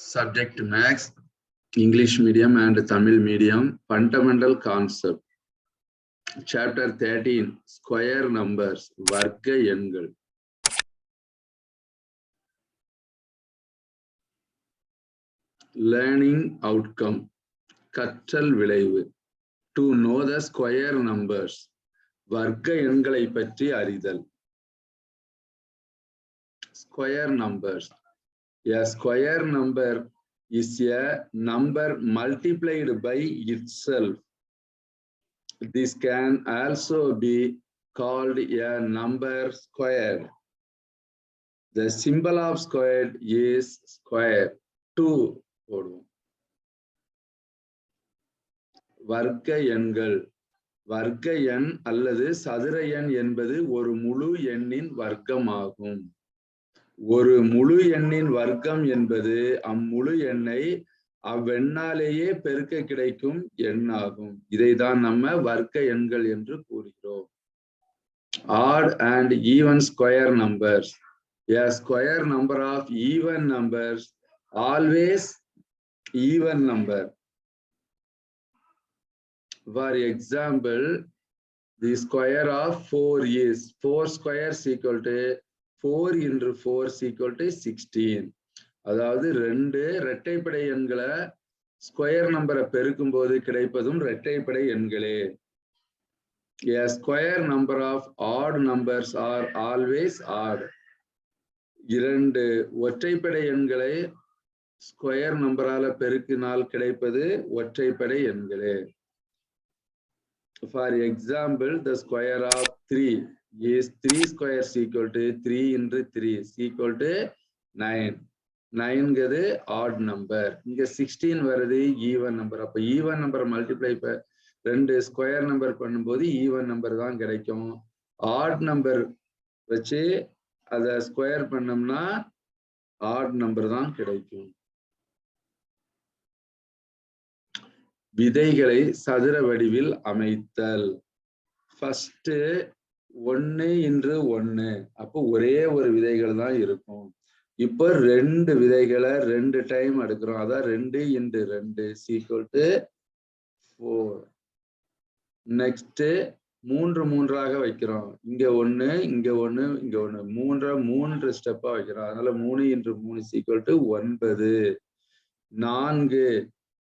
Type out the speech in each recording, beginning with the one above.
Subject Max, English medium and Tamil medium, fundamental concept. Chapter 13, Square numbers, வர்க்க எண்கள். Learning outcome, கற்றல் விளைவு. To know the square numbers, வர்க்க எண்களை பற்றி அறிதல். Square numbers. A square number is a number multiplied by itself. This can also be called a number squared. The symbol of squared is square. 2. வர்க்க எண்கள். வர்க்க எண் அல்லது சதுர எண் என்பது ஒரு முழு எண்ணின் வர்க்கமாகும். ஒரு முழு எண்ணின் வர்க்கம் என்பது அம்முழு எண்ணை அவ்வெண்ணாலேயே பெருக்க கிடைக்கும் எண்ணாகும். இதைதான் நம்ம வர்க்க எண்கள் என்று கூறுகிறோம். Odd and even square numbers. A square number of even numbers always even number. For example, the square of 4 is 4 squares equal to 4 into 4 is equal to 16. அதாவது ரெண்டு இரட்டைப்படை எண்களை ஸ்கொயர் நம்பரை பெருக்கும் போது கிடைப்பதும் இரட்டைப்படை எண்களே. A square number of odd numbers are always odd. இரண்டு ஒற்றைப்படை எண்களை ஸ்கொயர் நம்பரால பெருக்கினால் கிடைப்பது ஒற்றைப்படை எண்களே. For example, the square of 3 is 3 squares equal to 3 into 3 is equal to 9. 9 odd number. இங்க 16 வருது even number. அப்ப even number multiply ரெண்டு ஸ்கொயர் நம்பர் பண்ணும்போது even number தான் கிடைக்கும். odd number வச்சு அதை ஸ்கொயர் பண்ணோம்னா odd number தான் கிடைக்கும். விதைகளை சதுர வடிவில் அமைத்தல். First 1 into 1. அப்போ ஒரே ஒரு விதைகள் தான் இருக்கும். இப்போ ரெண்டு விதைகளை ரெண்டு டைம் எடுக்கிறோம். அதான் 2 into 2 is equal to 4. Next 3 3ஆக வைக்கிறோம். இங்க 1 இங்க 1 இங்க 1 3 ஸ்டெப்பா வைக்கிறோம். அதனால 3 into 3 is equal to 9.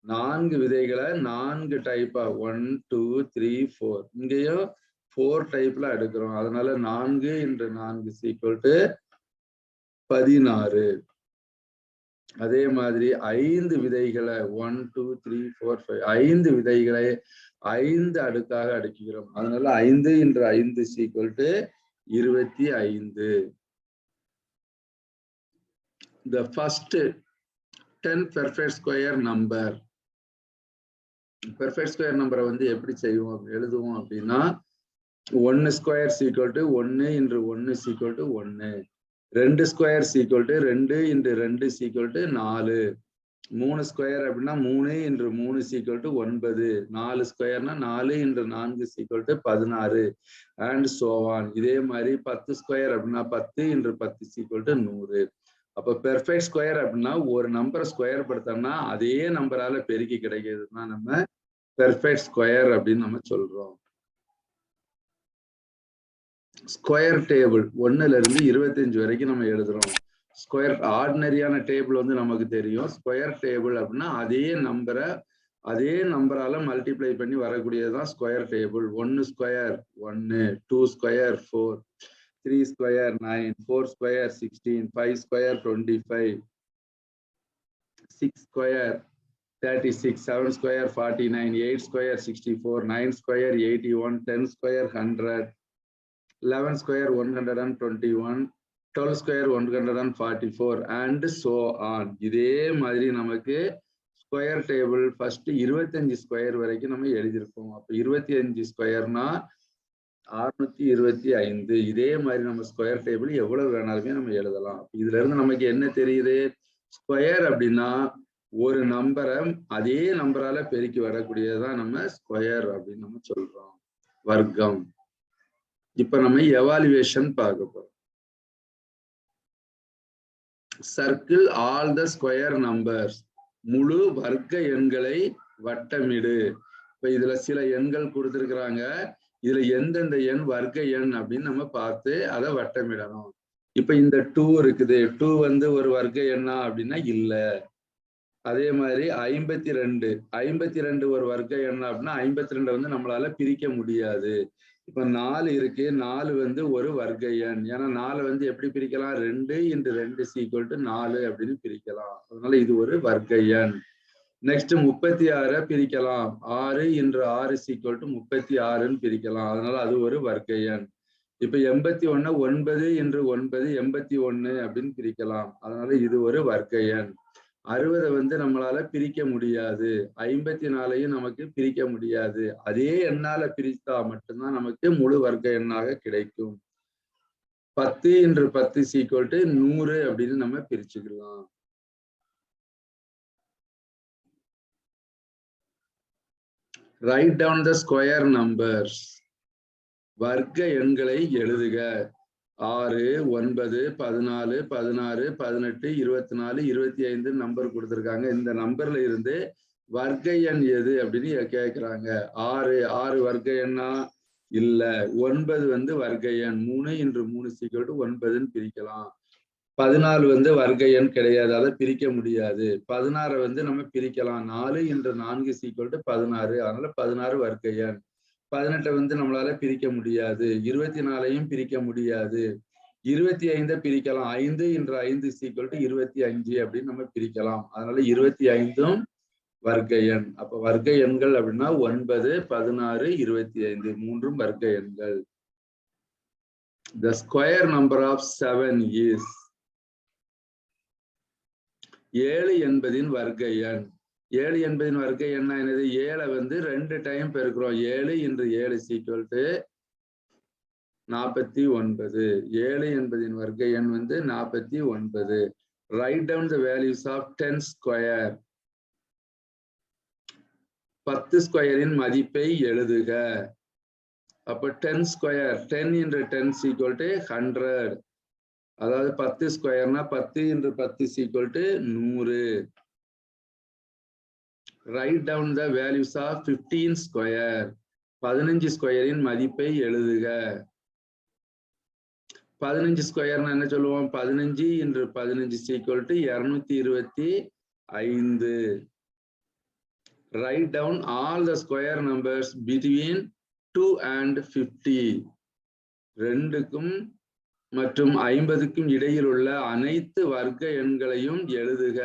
4 விதைகளை 4 டைப்பா 1 2 3 4. இங்கேயும் 4 டைப்ல எடுக்கிறோம். அதனால 4 into 4 is equal to 16. அதே மாதிரி 5 விதைகளை 1 2 3 4 5 5 விதைகளை 5 அடுக்காக அடுக்கிறோம். அதனால 5 into 5 is equal to 25. The first 10 perfect square number. Perfect square number வந்து எப்படி செய்வோம் எழுதுவோம் அப்படின்னா 1 square is equal to 1 into 1 is equal to 1. 2 square is equal to 2 into 2 is equal to 4. 3 square அப்படின்னா 3 into 3 is equal to 9. 4 squareனா 4 into 4 is equal to 16 and so on. இதே மாதிரி 10 square அப்படின்னா 10 into 10 is equal to 100. அப்ப perfect square அப்படின்னா ஒரு நம்பரை square படுத்தோம்னா அதே நம்பரால பெருக்கி கிடைக்கிறதுனா நம்ம பெர்ஃபெக்ட் ஸ்கொயர் அப்படின்னு நம்ம சொல்றோம். ஸ்கொயர் டேபிள் 1ல இருந்து 25 வரைக்கும் நம்ம எழுதுறோம். ஸ்கொயர் ஆர்டினரியான டேபிள் வந்து நமக்கு தெரியும். ஸ்கொயர் டேபிள் அப்படின்னா அதே நம்பரால மல்டிப்ளை பண்ணி வரக்கூடியதுதான் square table. 1 square 1, 2 square 4, 3 square 9, 4 square 16, 5 square 25, 6 square 36, 7 square 49, 8 square 64, 9 square 81, 10 square 100, 11 square 121, 12 square 144 and so on. இதே மாதிரி நமக்கு ஸ்கொயர் டேபிள் ஃபர்ஸ்ட் 25 ஸ்கொயர் வரைக்கும் நம்ம எழுதியிருக்கோம். அப்ப 25 ஸ்கொயர்னா 625. இதே மாதிரி நம்ம ஸ்கொயர் டேபிள் எவ்வளவு வேணாலுமே நம்ம எழுதலாம். இதுல இருந்து நமக்கு என்ன தெரியுது? ஸ்கொயர் அப்படின்னா ஒரு நம்பரை அதே நம்பரால பெருக்கி வரக்கூடியதான் நம்ம ஸ்கொயர் அப்படின்னு நம்ம சொல்றோம். வர்க்கம். இப்ப நம்ம எவாலுவேஷன் பார்க்க போறோம். Circle all the square numbers. முழு வர்க்க எண்களை வட்டமிடு. இப்ப இதுல சில எண்கள் கொடுத்திருக்கிறாங்க. இதுல எந்தெந்த எண் வர்க்க எண் அப்படின்னு நம்ம பார்த்து அதை வட்டமிடணும். இப்ப இந்த 2 இருக்குது. 2 வந்து ஒரு வர்க்க எண்ணா அப்படின்னா இல்ல. அதே மாதிரி 52 ஒரு வர்க்க எண்ணா அப்படின்னா 52 வந்து நம்மளால பிரிக்க முடியாது. இப்ப 4 இருக்கு. 4 வந்து ஒரு வர்க்க எண். ஏன்னா 4 வந்து எப்படி பிரிக்கலாம்? 2 × 2 = 4 அப்படின்னு பிரிக்கலாம். அதனால இது ஒரு வர்க்க எண். நெக்ஸ்ட் 36 பிரிக்கலாம். 6 × 6 = 36ன்னு பிரிக்கலாம். அதனால அது ஒரு வர்க்க எண். இப்ப 81 9 × 9 81 அப்படின்னு பிரிக்கலாம். அதனால இது ஒரு வர்க்க எண். 60 வந்து நம்மளால பிரிக்க முடியாது. 54ஐயும் நமக்கு பிரிக்க முடியாது. அதே எண்ணால பிரித்தா மட்டும்தான் நமக்கு முழு வர்க்க எண்ணாக கிடைக்கும். 10 × 10 = 100 அப்படின்னு நம்ம பிரிச்சுக்கலாம். Write down the square numbers. வர்க்க எண்களை எழுதுக. 6 9 14 16 18 24 25 நம்பர் கொடுத்திருக்காங்க. இந்த நம்பர்ல இருந்து வர்க்க எண் எது அப்படின்னு கேட்கிறாங்க. 6 வர்க்க எண்ணா இல்ல. 9 வந்து வர்க்க எண். 3 × 3 = 9ன்னு பிரிக்கலாம். 14 வந்து வர்க்க எண் கிடையாது. அதை பிரிக்க முடியாது. 16 வந்து நம்ம பிரிக்கலாம். 4 × 4 = 16. அதனால 16 வர்க்க எண். 18 வந்து நம்மளால பிரிக்க முடியாது. 24ஐயும் பிரிக்க முடியாது. 25 பிரிக்கலாம். 5 × 5 = 25 அப்படின்னு நம்ம பிரிக்கலாம். அதனால 25ம் வர்க்க எண். அப்ப வர்க்க எண்கள் அப்படின்னா 9, 16, 25 மூன்றும் வர்க்க எண்கள். The square number of 7 is. 7 என்பதின் வர்க்க எண். 7 என்பதின் வர்க்க எண்ணா என்னது? 7 வந்து 2 டைம் பெருக்கிறோம். 7 × 7 = 49. 7 என்பதின் வர்க்க எண் வந்து 49. Write down the values of 10 square. 10 ஸ்கொயரின் மதிப்பை எழுதுக. அப்ப 10 ஸ்கொயர் 10 × 10 = 100. அதாவது 10 ஸ்கொயர்னா 10 × 10 = 100. Write down the values of 15 square. 15 ஸ்கொயரின் மதிப்பை எழுதுக. 15 ஸ்கொயர்னா என்ன சொல்லுவோம்? 15 × 15 = 225. Write down all the square numbers between 2 and 50. 2க்கும் மற்றும் 50க்கும் இடையில் உள்ள அனைத்து வர்க்க எண்களையும் எழுதுக.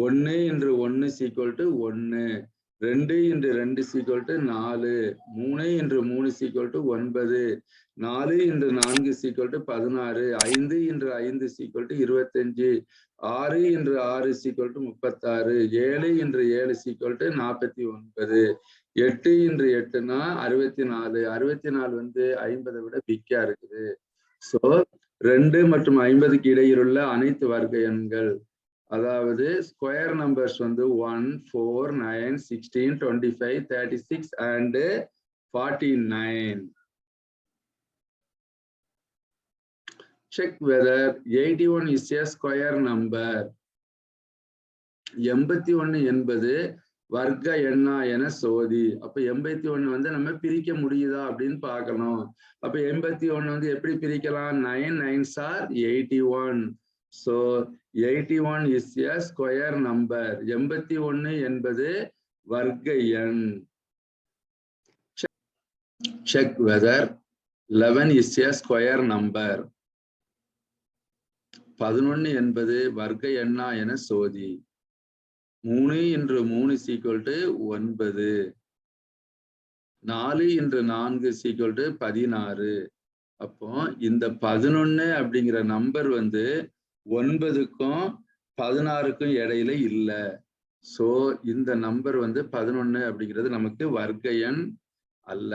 1 × 1 = 1. 2 × 2 = 4. 3 × 3 = 9. 4 × 4 = 16. 5 × 5 = 25. 6 × 6 = 36. 7 × 7 = 49. 8 × 8 64. 64 வந்து 50 விட பிக்கா இருக்குது. சோ 2 மற்றும் 50க்கு இடையில் உள்ள அனைத்து வர்க்க எண்கள், அதாவது ஸ்கொயர் நம்பர்ஸ் வந்து 1, 4, 9, 16, 25, 36 and 49. Check whether 81 is a square number. 81 என்பது வர்க்க எண்ணா என சோதி. அப்ப 81 வந்து நம்ம பிரிக்க முடியுதா அப்படின்னு பார்க்கணும். அப்ப 81 வந்து எப்படி பிரிக்கலாம்? 9 9s are 81. So 81 is a square number. 81 என்பது வர்க்க எண். Check whether 11 is a square number. 11 என்பது வர்க்க எண்ணா என சோதி. 3 × 3 = 9. 4 × 4 = 16. அப்போ இந்த 11 அப்படிங்கிற நம்பர் வந்து 9க்கும் 16க்கும் இடையில இல்ல. சோ இந்த நம்பர் வந்து 11 அப்படிங்கிறது நமக்கு வர்க்க எண் அல்ல.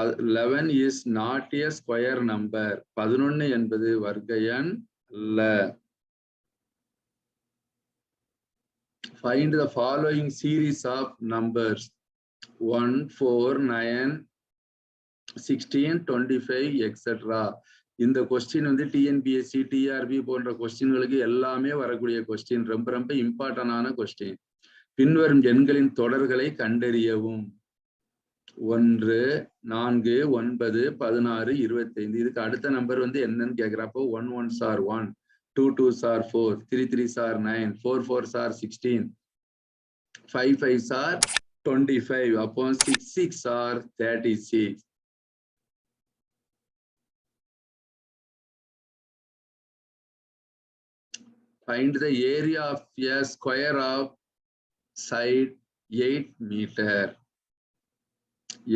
11 is not a square number. 11 என்பது வர்க்க எண் அல்ல. Find the following series of numbers: 1, 4, 9, 16, 25, etc. இந்த கொஸ்டின் வந்து டிஎன்பிஎஸ்சி டிஆர்பி போன்ற கொஸ்டின்களுக்கு எல்லாமே வரக்கூடிய கொஸ்டின், ரொம்ப ரொம்ப இம்பார்ட்டன்டான கொஸ்டின். பின்வரும் எண்களின் தொடர்களை கண்டறியவும். 1 4 9 16 25. இதுக்கு அடுத்த நம்பர் வந்து என்னன்னு கேக்குறப்போ 1 1s are 1, 2 2s are 4, 3 3s are 9, 4 4s are 16, 5 5s are 25. அப்போ 6 6 are 36. Find the area of a square of side 8 meter.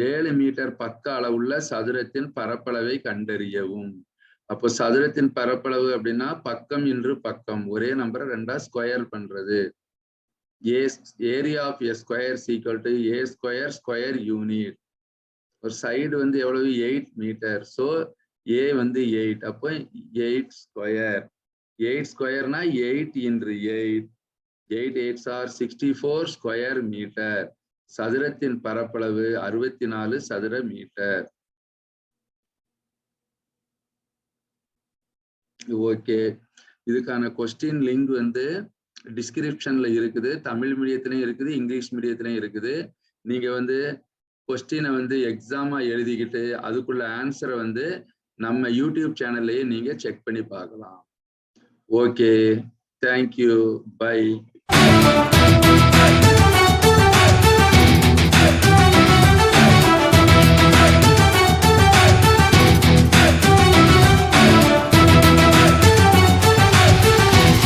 7 metre பக்க அளவுள்ள சதுரத்தின் பரப்பளவை கண்டறியவும். அப்போ சதுரத்தின் பரப்பளவு அப்படின்னா பக்கம் இன்று பக்கம், ஒரே நம்பரை ரெண்டா ஸ்கொயர் பண்றது. Area of a square equal to A square square unit. ஒரு சைடு வந்து எவ்வளவு 8 மீட்டர். ஸோ ஏ வந்து 8, அப்போ 8 ஸ்கொயர். 8 ஸ்கொயர்னா 8 இன்று 8, 8 8s are 64 ஸ்கொயர் மீட்டர். சதுரத்தின் பரப்பளவு 64 சதுர மீட்டர். ஓகே, இதுக்கான கொஸ்டின் லிங்க் வந்து டிஸ்கிரிப்ஷன்ல இருக்குது. தமிழ் மீடியத்திலையும் இருக்குது, இங்கிலீஷ் மீடியத்திலையும் இருக்குது. நீங்க வந்து கொஸ்டினை வந்து எக்ஸாமா எழுதிக்கிட்டு அதுக்குள்ள ஆன்சரை வந்து நம்ம யூடியூப் சேனல்லையே நீங்க செக் பண்ணி பார்க்கலாம். Okay, thank you, by.